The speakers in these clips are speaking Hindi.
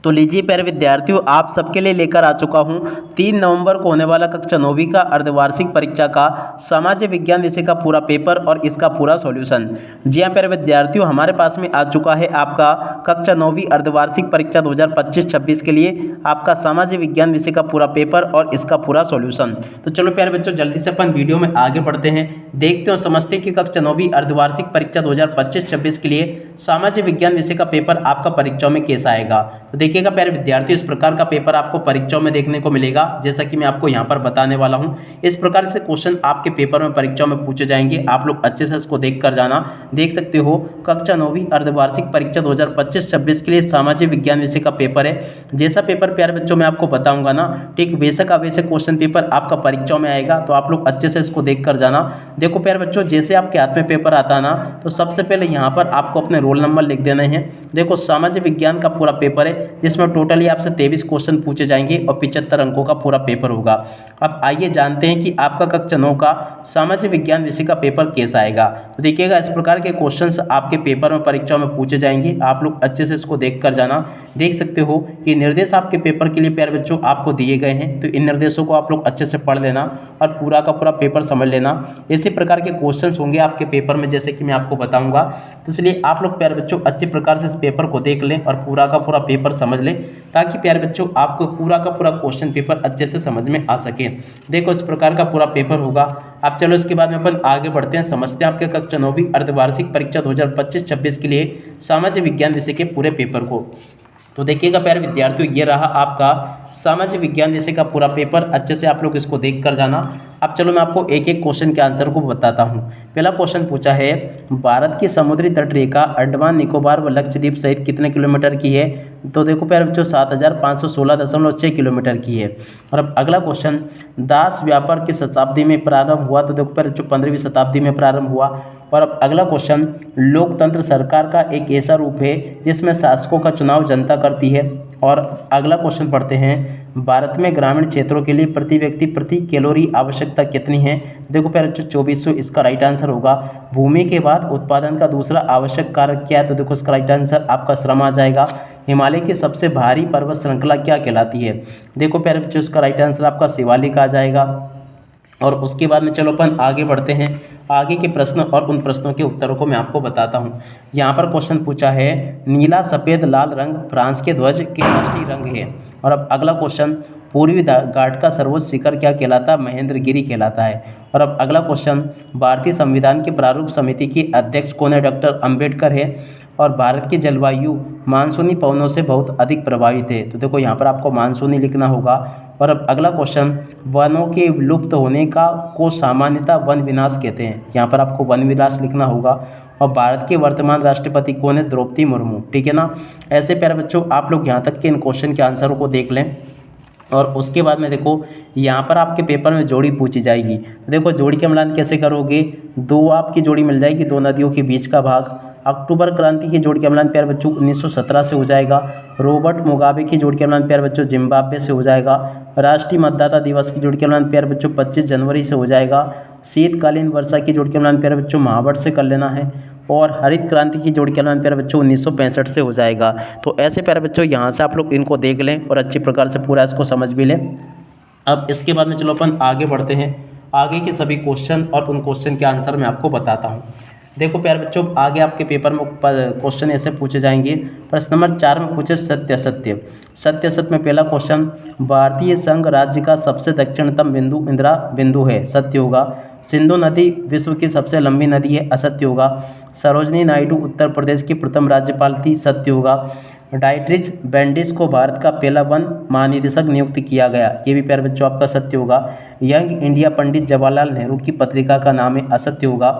तो लीजिए प्यारे विद्यार्थियों, आप सबके लिए लेकर आ चुका हूं 3 नवंबर को होने वाला कक्षा 9वीं का अर्धवार्षिक परीक्षा का सामाजिक विज्ञान विषय का पूरा पेपर और इसका पूरा सॉल्यूशन। जी हाँ प्यारे विद्यार्थियों, हमारे पास में आ चुका है आपका कक्षा 9वीं अर्धवार्षिक परीक्षा 2025-26 के लिए आपका सामाजिक विज्ञान विषय का पूरा पेपर और इसका पूरा सॉल्यूशन। तो चलो प्यारे बच्चों, जल्दी से अपन वीडियो में आगे बढ़ते हैं, देखते हो समझते कि कक्षा 9वीं अर्धवार्षिक परीक्षा 2025-26 के लिए सामाजिक विज्ञान विषय का पेपर आपका परीक्षाओं में कैसा आएगा। तो देखिएगा प्यारे विद्यार्थियों, इस प्रकार का पेपर आपको परीक्षाओं में देखने को मिलेगा, जैसा कि मैं आपको यहाँ पर बताने वाला हूँ। इस प्रकार से क्वेश्चन आपके पेपर में परीक्षाओं में पूछे जाएंगे, आप लोग अच्छे से इसको देख कर जाना। देख सकते हो कक्षा 9वीं अर्धवार्षिक परीक्षा 2025-26 के लिए सामाजिक विज्ञान विषय का पेपर है। जैसा पेपर प्यारे बच्चों मैं आपको बताऊंगा ना, ठीक वैसा का वैसे क्वेश्चन पेपर आपका परीक्षाओं में आएगा, तो आप लोग अच्छे से इसको देख कर जाना। देखो प्यारे बच्चों, जैसे आपके हाथ में पेपर आता ना, तो सबसे पहले यहाँ पर आपको अपने रोल नंबर लिख देने हैं। देखो सामाजिक विज्ञान का पूरा पेपर है, जिसमें टोटली आपसे 23 क्वेश्चन पूछे जाएंगे और 75 अंकों का पूरा पेपर होगा। अब आइए जानते हैं कि आपका कक्षा 9 का सामाजिक विज्ञान विषय का पेपर कैसा आएगा। तो देखिएगा इस प्रकार के क्वेश्चंस आपके पेपर में परीक्षा में पूछे जाएंगे, आप लोग अच्छे से इसको देख कर जाना। देख सकते हो ये निर्देश आपके पेपर के लिए प्यारे बच्चों आपको दिए गए हैं, तो इन निर्देशों को आप लोग अच्छे से पढ़ लेना और पूरा का पूरा पेपर समझ लेना। इसी प्रकार के क्वेश्चंस होंगे आपके पेपर में, जैसे कि मैं आपको बताऊंगा। तो इसलिए आप लोग प्यारे बच्चों अच्छे प्रकार से इस पेपर को देख लें और पूरा का पूरा पेपर समझ लें, ताकि प्यारे बच्चों आपको पूरा का पूरा क्वेश्चन पेपर अच्छे से समझ में आ सके। देखो इस प्रकार का पूरा पेपर होगा। अब चलो इसके बाद में अपन आगे बढ़ते हैं, समझते हैं आपके कक्षा 9वीं अर्धवार्षिक परीक्षा 2025-26 के लिए सामाजिक विज्ञान विषय के पूरे पेपर को। तो देखिएगा प्यारे विद्यार्थियों, ये रहा आपका सामाजिक विज्ञान विषय का पूरा पेपर, अच्छे से आप लोग इसको देख कर जाना। अब चलो मैं आपको एक एक क्वेश्चन के आंसर को बताता हूँ। पहला क्वेश्चन पूछा है, भारत की समुद्री तट रेखा अंडमान निकोबार व लक्षद्वीप सहित कितने किलोमीटर की है। तो देखो प्यारे बच्चों 7516.6 किलोमीटर की है। और अब अगला क्वेश्चन, दास व्यापार किस शताब्दी में प्रारंभ हुआ। तो देखो प्यारे बच्चों 15वीं शताब्दी में प्रारंभ हुआ। और अब अगला क्वेश्चन, लोकतंत्र सरकार का एक ऐसा रूप है जिसमें शासकों का चुनाव जनता करती है। और अगला क्वेश्चन पढ़ते हैं, भारत में ग्रामीण क्षेत्रों के लिए प्रति व्यक्ति प्रति कैलोरी आवश्यकता कितनी है। देखो प्यारे बच्चों 2400 इसका राइट आंसर होगा। भूमि के बाद उत्पादन का दूसरा आवश्यक कारक क्या है। तो देखो इसका राइट आंसर आपका श्रम आ जाएगा। हिमालय की सबसे भारी पर्वत श्रृंखला क्या कहलाती है। देखो प्यारे बच्चों इसका राइट आंसर आपका शिवालिक आ जाएगा। और उसके बाद में चलो अपन आगे बढ़ते हैं, आगे के प्रश्न और उन प्रश्नों के उत्तरों को मैं आपको बताता हूँ। यहाँ पर क्वेश्चन पूछा है, नीला सफ़ेद लाल रंग फ्रांस के ध्वज के राष्ट्रीय रंग है। और अब अगला क्वेश्चन, पूर्वी घाट का सर्वोच्च शिखर क्या कहलाता है। महेंद्रगिरी कहलाता है। और अब अगला क्वेश्चन, भारतीय संविधान की प्रारूप समिति के अध्यक्ष कौन है। डॉक्टर अंबेडकर है। और भारत की जलवायु मानसूनी पवनों से बहुत अधिक प्रभावित है। तो देखो यहाँ पर आपको मानसूनी लिखना होगा। और अब अगला क्वेश्चन, वनों के विलुप्त होने को सामान्यतः वन विनाश कहते हैं। यहाँ पर आपको वन विनाश लिखना होगा। और भारत के वर्तमान राष्ट्रपति कौन है। द्रौपदी मुर्मू, ठीक है ना। ऐसे प्यारे बच्चों आप लोग यहाँ तक के इन क्वेश्चन के आंसरों को देख लें। और उसके बाद में देखो यहाँ पर आपके पेपर में जोड़ी पूछी जाएगी। तो देखो जोड़ी का मिलान कैसे करोगे। दो आपकी जोड़ी मिल जाएगी, दो नदियों के बीच का भाग। अक्टूबर क्रांति की जोड़ी का मिलान प्यारे बच्चों 1917 से हो जाएगा। रॉबर्ट मुगाबे की जोड़ी का मिलान प्यारे बच्चों जिम्बाब्वे से हो जाएगा। राष्ट्रीय मतदाता दिवस की जोड़ी का मिलान प्यारे बच्चों 25 जनवरी से हो जाएगा। शीतकालीन वर्षा की जोड़ी का मिलान प्यारे बच्चों महावट से कर लेना है। और हरित क्रांति की जोड़ी का मिलान प्यारे बच्चों 1965 से हो जाएगा। तो ऐसे प्यारे बच्चों यहाँ से आप लोग इनको देख लें और अच्छी प्रकार से पूरा इसको समझ भी लें। अब इसके बाद में चलो अपन आगे बढ़ते हैं, आगे के सभी क्वेश्चन और उन क्वेश्चन के आंसर मैं आपको बताता हूँ। देखो प्यारे बच्चों आगे आपके पेपर में क्वेश्चन ऐसे पूछे जाएंगे। प्रश्न नंबर 4 में पूछे सत्य असत्य। सत्य असत्य में पहला क्वेश्चन, भारतीय संघ राज्य का सबसे दक्षिणतम बिंदु इंदिरा बिंदु है। सत्य होगा। सिंधु नदी विश्व की सबसे लंबी नदी है। असत्य होगा। सरोजनी नायडू उत्तर प्रदेश की प्रथम राज्यपाल थी। सत्य होगा। डाइट्रिच बैंडिस को भारत का पहला वन महानिदेशक नियुक्त किया गया। ये भी प्यारे बच्चों आपका सत्य होगा। यंग इंडिया पंडित जवाहरलाल नेहरू की पत्रिका का नाम है। असत्य होगा।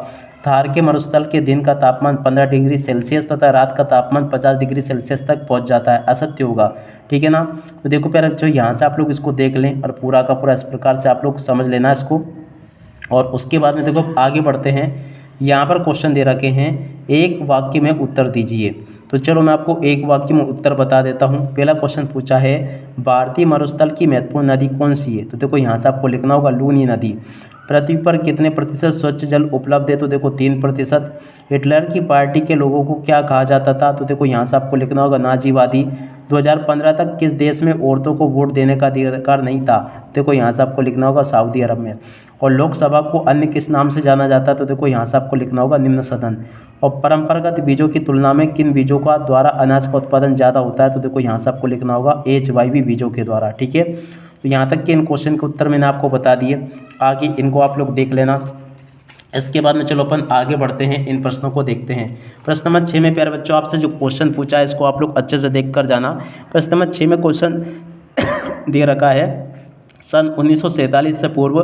थार के मरुस्थल के दिन का तापमान 15 डिग्री सेल्सियस तथा रात का तापमान 50 डिग्री सेल्सियस तक पहुंच जाता है। असत्य होगा, ठीक है ना। तो देखो प्यारे बच्चों यहाँ से आप लोग इसको देख लें और पूरा का पूरा इस प्रकार से आप लोग समझ लेना इसको। और उसके बाद में देखो आगे बढ़ते हैं, यहाँ पर क्वेश्चन दे रखे हैं, एक वाक्य में उत्तर दीजिए। तो चलो मैं आपको एक वाक्य में उत्तर बता देता हूँ। पहला क्वेश्चन पूछा है, भारतीय मरुस्थल की महत्वपूर्ण नदी कौन सी है। तो देखो यहाँ से आपको लिखना होगा लूनी नदी। पृथ्वी पर कितने प्रतिशत स्वच्छ जल उपलब्ध है। तो देखो 3%। हिटलर की पार्टी के लोगों को क्या कहा जाता था। तो देखो यहाँ से आपको लिखना होगा नाजीवादी। 2015 तक किस देश में औरतों को वोट देने का अधिकार नहीं था? देखो यहाँ से आपको लिखना होगा सऊदी अरब में। और लोकसभा को अन्य किस नाम से जाना जाता है? तो देखो यहाँ से आपको लिखना होगा निम्न सदन। और परंपरागत बीजों की तुलना में किन बीजों का द्वारा अनाज का उत्पादन ज़्यादा होता है? तो देखो यहाँ से आपको लिखना होगा HYV बीजों के द्वारा। ठीक है, तो यहाँ तक के इन क्वेश्चन के उत्तर मैंने आपको बता दिए, आगे इनको आप लोग देख लेना। इसके बाद में चलो अपन आगे बढ़ते हैं, इन प्रश्नों को देखते हैं। प्रश्न नंबर 6 में प्यारे बच्चों आपसे जो क्वेश्चन पूछा है इसको आप लोग अच्छे से देख कर जाना। प्रश्न नंबर 6 में क्वेश्चन दे रखा है, सन 1947 से पूर्व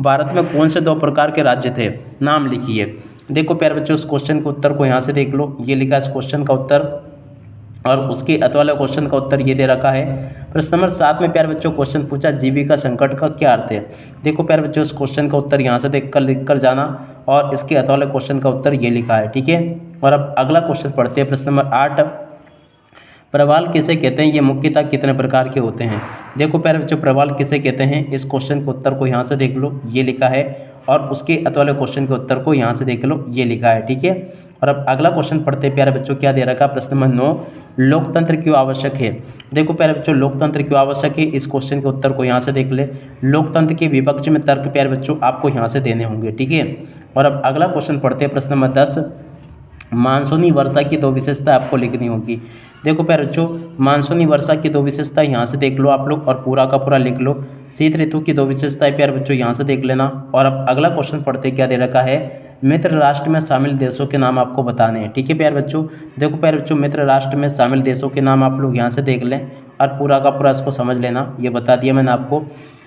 भारत में कौन से 2 प्रकार के राज्य थे? नाम लिखिए। देखो प्यारे बच्चों इस क्वेश्चन के उत्तर को यहाँ से देख लो, ये लिखा है इस क्वेश्चन का उत्तर, और उसके अतवाले क्वेश्चन का उत्तर ये दे रखा है। प्रश्न नंबर 7 में प्यारे बच्चों क्वेश्चन पूछा, जीविका संकट का क्या अर्थ है? देखो प्यारे बच्चों इस क्वेश्चन का उत्तर यहाँ से लिख कर जाना, और इसके अतवाले क्वेश्चन का उत्तर ये लिखा है। ठीक है, और अब अगला क्वेश्चन पढ़ते हैं। प्रश्न नंबर 8, प्रवाल किसे कहते हैं? ये मुख्यतः कितने प्रकार के होते हैं? देखो प्यारे बच्चों प्रवाल किसे कहते हैं, इस क्वेश्चन के उत्तर को यहाँ से देख लो, ये लिखा है, और उसके अतवाले क्वेश्चन के उत्तर को यहाँ से देख लो, ये लिखा है। ठीक है, और अब अगला क्वेश्चन पढ़ते हैं प्यारे बच्चों, क्या दे रखा है? प्रश्न नंबर 9, लोकतंत्र क्यों आवश्यक है? देखो प्यारे बच्चों लोकतंत्र क्यों आवश्यक है, इस क्वेश्चन के उत्तर को यहाँ से देख ले। लोकतंत्र के विपक्ष में तर्क प्यारे बच्चों आपको यहाँ से देने होंगे। ठीक है, और अब अगला क्वेश्चन पढ़ते हैं। प्रश्न नंबर 10, मानसूनी वर्षा की 2 विशेषता आपको लिखनी होगी। देखो प्यारे बच्चों मानसूनी वर्षा की 2 विशेषता यहाँ से देख लो आप लोग, और पूरा का पूरा लिख लो। शीत ऋतु की 2 विशेषताएं प्यारे बच्चों यहाँ से देख लेना। और अब अगला क्वेश्चन पढ़ते क्या दे रखा है, मित्र राष्ट्र में शामिल देशों के नाम आपको बताने हैं। ठीक है प्यारे बच्चों, देखो प्यारे बच्चों मित्र राष्ट्र में शामिल देशों के नाम आप लोग यहाँ से देख लें, और पूरा का पूरा इसको समझ लेना, ये बता दिया मैंने आपको।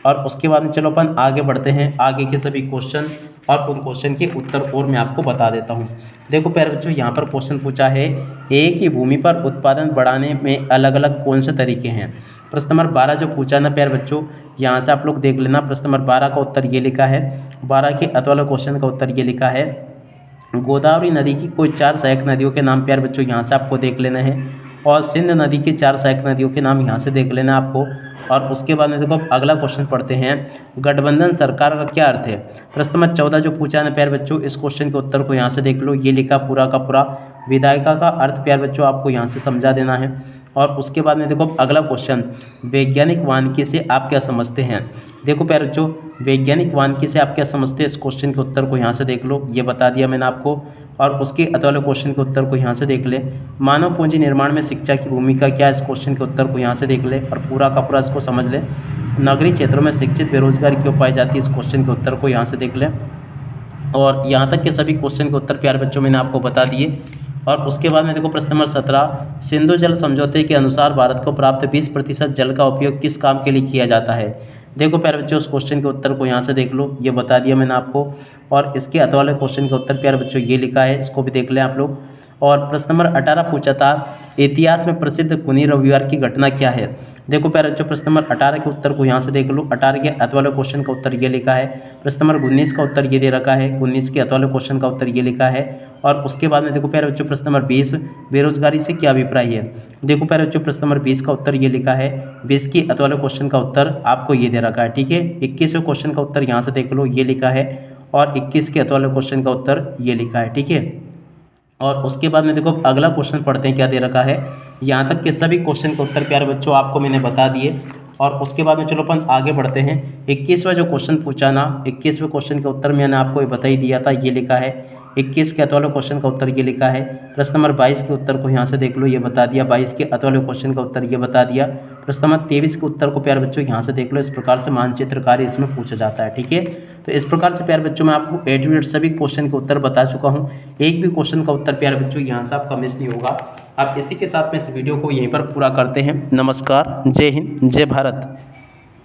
और उसके बाद में चलो अपन आगे बढ़ते हैं, आगे के सभी क्वेश्चन और उन क्वेश्चन के उत्तर और मैं आपको बता देता हूँ। देखो प्यारे बच्चों यहाँ पर क्वेश्चन पूछा है, एक ही भूमि पर उत्पादन बढ़ाने में अलग अलग कौन से तरीके हैं? प्रश्न नंबर 12 जो पूछा ना प्यारे बच्चों, यहाँ से आप लोग देख लेना। प्रश्न नंबर 12 का उत्तर ये लिखा है, 12 के अतवाले क्वेश्चन का उत्तर ये लिखा है, गोदावरी नदी की कोई 4 सहायक नदियों के नाम प्यारे बच्चों यहाँ से आपको देख लेना है, और सिंध नदी की 4 सहायक नदियों के नाम यहाँ से देख लेना आपको। और उसके बाद में देखो अगला क्वेश्चन पढ़ते हैं, गठबंधन सरकार का क्या अर्थ है? प्रश्न नंबर 14 जो पूछा है प्यारे बच्चों, इस क्वेश्चन के उत्तर को यहाँ से देख लो, ये लिखा पूरा का पूरा, विधायिका का अर्थ प्यारे बच्चों आपको यहाँ से समझा देना है। और उसके बाद में देखो अगला क्वेश्चन, वैज्ञानिक वानिकी से आप क्या समझते हैं? देखो प्यारे बच्चों वैज्ञानिक वानिकी से आप क्या समझते हैं, इस क्वेश्चन के उत्तर को यहाँ से देख लो, ये बता दिया मैंने आपको। और उसके अतवाले क्वेश्चन के उत्तर को यहाँ से देख ले। मानव पूंजी निर्माण में शिक्षा की भूमिका क्या है, इस क्वेश्चन के उत्तर को यहाँ से देख ले, और पूरा का पूरा इसको समझ ले। नगरीय क्षेत्रों में शिक्षित बेरोजगारी क्यों पाई जाती है, इस क्वेश्चन के उत्तर को यहाँ से देख ले। और यहाँ तक के सभी क्वेश्चन के उत्तर प्यारे बच्चों मैंने आपको बता दिए। और उसके बाद में देखो प्रश्न नंबर 17, सिंधु जल समझौते के अनुसार भारत को प्राप्त 20% जल का उपयोग किस काम के लिए किया जाता है? देखो प्यारे बच्चों उस क्वेश्चन के उत्तर को यहाँ से देख लो, ये बता दिया मैंने आपको। और इसके अतवाले क्वेश्चन का उत्तर प्यारे बच्चों ये लिखा है, इसको भी देख लें आप लोग। और प्रश्न नंबर 18 पूछा था, इतिहास में प्रसिद्ध खूनी रविवार की घटना क्या है? देखो प्यारे बच्चों प्रश्न नंबर 18 के उत्तर को यहाँ से देख लो, 18 के अतवाले क्वेश्चन का उत्तर ये लिखा है। प्रश्न नंबर 19 का उत्तर ये दे रखा है, 19 के अतवाले क्वेश्चन का उत्तर ये लिखा है। और उसके बाद में देखो प्यारे बच्चों प्रश्न नंबर 20, बेरोजगारी से क्या अभिप्राय है? देखो प्यारे बच्चों प्रश्न नंबर 20 का उत्तर ये लिखा है, 20 के अतवाले क्वेश्चन का उत्तर आपको ये दे रखा है। ठीक है, 21वें क्वेश्चन का उत्तर यहाँ से देख लो, ये लिखा है, और 21 के अतवाले क्वेश्चन का उत्तर ये लिखा है। ठीक है, और उसके बाद में देखो अगला क्वेश्चन पढ़ते हैं, क्या दे रखा है। यहाँ तक के सभी क्वेश्चन के उत्तर प्यारे बच्चों आपको मैंने बता दिए। और उसके बाद में चलो अपन आगे बढ़ते हैं। 21वां जो क्वेश्चन पूछा ना, 21वें क्वेश्चन के उत्तर मैंने आपको ये बता ही दिया था, ये लिखा है। 21 के अतवाले क्वेश्चन का उत्तर ये लिखा है। प्रश्न नंबर 22 के उत्तर को यहाँ से देख लो, ये बता दिया। 22 के अतवाले क्वेश्चन का उत्तर ये बता दिया। प्रश्न नंबर 23 के उत्तर को प्यारे बच्चों यहाँ से देख लो। इस प्रकार से मानचित्र कार्य इसमें पूछा जाता है। ठीक है, तो इस प्रकार से प्यारे बच्चों मैं आपको ए टू जेड सभी क्वेश्चन के उत्तर बता चुका हूँ। एक भी क्वेश्चन का उत्तर प्यारे बच्चों यहाँ से आपका मिस नहीं होगा। आप इसी के साथ में इस वीडियो को यहीं पर पूरा करते हैं। नमस्कार, जय हिंद, जय भारत।